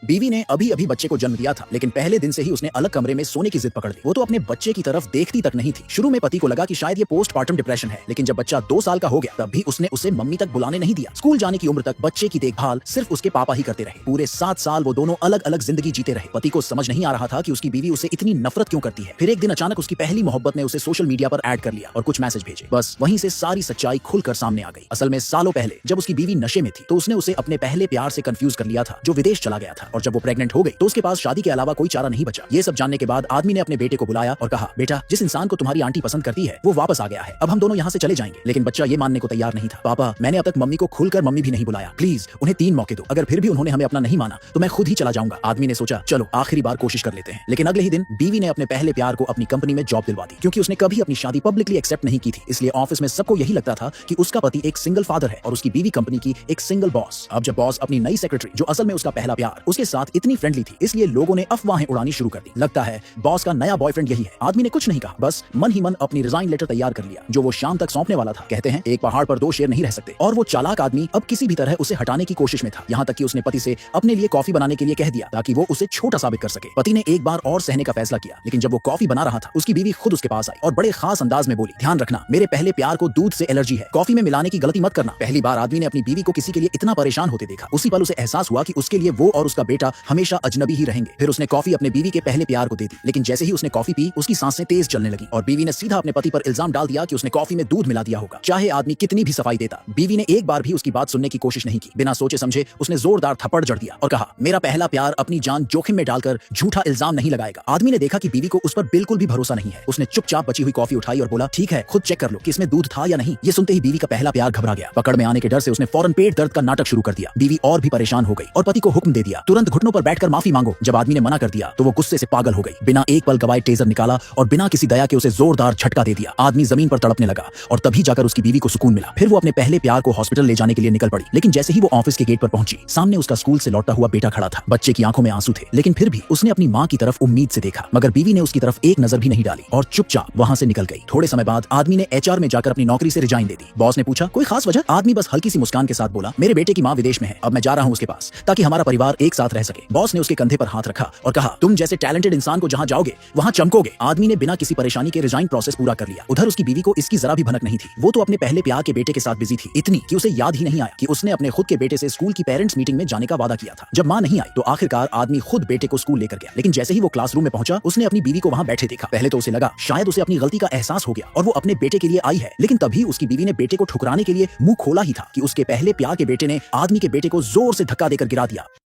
बीवी ने अभी अभी बच्चे को जन्म दिया था, लेकिन पहले दिन से ही उसने अलग कमरे में सोने की जिद पकड़ ली। वो तो अपने बच्चे की तरफ देखती तक नहीं थी। शुरू में पति को लगा कि शायद ये पोस्टपार्टम डिप्रेशन है, लेकिन जब बच्चा 2 साल का हो गया तब भी उसने उसे मम्मी तक बुलाने नहीं दिया। स्कूल जाने की उम्र तक बच्चे की देखभाल सिर्फ उसके पापा ही करते रहे। पूरे 7 साल वो दोनों अलग अलग जिंदगी जीते रहे। पति को समझ नहीं आ रहा था कि उसकी बीवी उसे इतनी नफरत क्यों करती है। फिर एक दिन अचानक उसकी पहली मोहब्बत ने उसे सोशल मीडिया पर ऐड कर लिया और कुछ मैसेज भेजे। बस वहीं से सारी सच्चाई खुलकर सामने आ गई। असल में सालों पहले जब उसकी बीवी नशे में थी तो उसने उसे अपने पहले प्यार से कंफ्यूज कर लिया था, जो विदेश चला गया था। और जब वो प्रेग्नेंट हो गई तो उसके पास शादी के अलावा कोई चारा नहीं बचा। ये सब जानने के बाद आदमी ने अपने बेटे को बुलाया और कहा, बेटा, जिस इंसान को तुम्हारी आंटी पसंद करती है वो वापस आ गया है, अब हम दोनों यहाँ से चले जाएंगे। लेकिन बच्चा ये मानने को तैयार नहीं था। पापा, मैंने अब तक मम्मी को खुलकर मम्मी भी नहीं बुलाया, प्लीज उन्हें 3 मौके दो। अगर फिर भी उन्होंने हमें अपना नहीं माना तो मैं खुद ही चला जाऊंगा। आदमी ने सोचा, चलो आखिरी बार कोशिश कर लेते हैं। लेकिन अगले ही दिन बीवी ने अपने पहले प्यार को अपनी कंपनी में जॉब दिलवा दी। क्योंकि उसने कभी अपनी शादी पब्लिकली एक्सेप्ट नहीं की थी, इसलिए ऑफिस में सबको यही लगता था कि उसका पति एक सिंगल फादर है और उसकी बीवी कंपनी की एक सिंगल बॉस। अब जब बॉस अपनी नई सेक्रेटरी, जो असल में उसका पहला प्यार, उसके साथ इतनी फ्रेंडली थी, इसलिए लोगों ने अफवाहें उड़ानी शुरू कर दी। लगता है बॉस का नया बॉयफ्रेंड यही है। आदमी ने कुछ नहीं कहा, बस मन ही मन अपनी रिजाइन लेटर तैयार कर लिया, जो वो शाम तक सौंपने वाला था। कहते हैं एक पहाड़ पर 2 शेर नहीं रह सकते। और वो चालाक आदमी अब किसी भी तरह उसे हटाने की कोशिश में था। यहाँ तक कि उसने पति से अपने लिए कॉफी बनाने के लिए कह दिया ताकि वो उसे छोटा साबित कर सके। पति ने एक बार और सहने का फैसला किया, लेकिन जब वो कॉफी बना रहा था उसकी बीवी खुद उसके पास आई और बड़े खास अंदाज में बोली, ध्यान रखना, मेरे पहले प्यार को दूध से एलर्जी है, कॉफी में मिलाने की गलती मत करना। पहली बार आदमी ने अपनी बीवी को किसी के लिए इतना परेशान होते देखा। उसी पल उसे एहसास हुआ कि उसके लिए वो और उसका बेटा हमेशा अजनबी ही रहेंगे। फिर उसने कॉफी अपने बीवी के पहले प्यार को दे दी, लेकिन जैसे ही उसने कॉफी पी उसकी सांसें तेज चलने लगी और बीवी ने सीधा अपने पति पर इल्जाम डाल दिया कि उसने कॉफी में दूध मिला दिया होगा। चाहे आदमी कितनी भी सफाई देता, बीवी ने एक बार भी उसकी बात सुनने की कोशिश नहीं की। बिना सोचे समझे उसने जोरदार थप्पड़ जड़ दिया और कहा, मेरा पहला प्यार अपनी जान जोखिम में डालकर झूठा इल्जाम नहीं लगाएगा। आदमी ने देखा कि बीवी को उस पर बिल्कुल भी भरोसा नहीं है। उसने चुपचाप बची हुई कॉफी उठाई और बोला, ठीक है, खुद चेक कर लो कि इसमें दूध था या नहीं। ये सुनते ही बीवी का पहला प्यार घबरा गया। पकड़ में आने के डर से उसने फौरन पेट दर्द का नाटक शुरू कर दिया। बीवी और भी परेशान हो गई और पति को हुक्म दे दिया, तुरंत घुटनों पर बैठकर माफी मांगो। जब आदमी ने मना कर दिया तो वो गुस्से से पागल हो गई। बिना एक पल गवाए टेजर निकाला और बिना किसी दया के उसे जोरदार झटका दे दिया। आदमी जमीन पर तड़पने लगा और तभी जाकर उसकी बीवी को सुकून मिला। फिर वो अपने पहले प्यार को हॉस्पिटल ले जाने के लिए निकल पड़ी। लेकिन जैसे ही वो ऑफिस के गेट पर पहुंची, सामने उसका स्कूल से लौटता हुआ बेटा खड़ा था। बच्चे की आंखों में आंसू थे, लेकिन फिर भी उसने अपनी मां की तरफ उम्मीद से देखा। मगर बीवी ने उसकी तरफ एक नजर भी नहीं डाली और चुपचाप वहां से निकल गई। थोड़े समय बाद आदमी ने एचआर में जाकर अपनी नौकरी से रिजाइन दे दी। बॉस ने पूछा, कोई खास वजह? आदमी बस हल्की सी मुस्कान के साथ बोला, मेरे बेटे की मां विदेश में है, अब मैं जा रहा हूं उसके पास ताकि हमारा परिवार एक साथ रह सके। बॉस ने उसके कंधे पर हाथ रखा और कहा, तुम जैसे टैलेंटेड इंसान को जहां जाओगे वहां चमकोगे। आदमी ने बिना किसी परेशानी के रिजाइन प्रोसेस पूरा कर लिया। उधर उसकी बीवी को इसकी जरा भी भनक नहीं थी। वो तो अपने पहले प्यार के बेटे के साथ बिजी थी, इतनी कि उसे याद ही नहीं आया कि उसने अपने खुद के बेटे से स्कूल की पेरेंट्स मीटिंग में जाने का वादा किया था। जब मां नहीं आई तो आखिरकार आदमी खुद बेटे को स्कूल लेकर गया। लेकिन जैसे ही वो क्लासरूम में पहुंचा उसने अपनी बीवी को वहां बैठे देखा। पहले तो उसे लगा शायद उसे अपनी गलती का एहसास हो गया और वो अपने बेटे के लिए आई है। लेकिन तभी उसकी बीवी ने बेटे को ठुकराने के लिए मुंह खोला ही था कि उसके पहले प्यार के बेटे ने आदमी के बेटे को जोर से धक्का देकर गिरा दिया।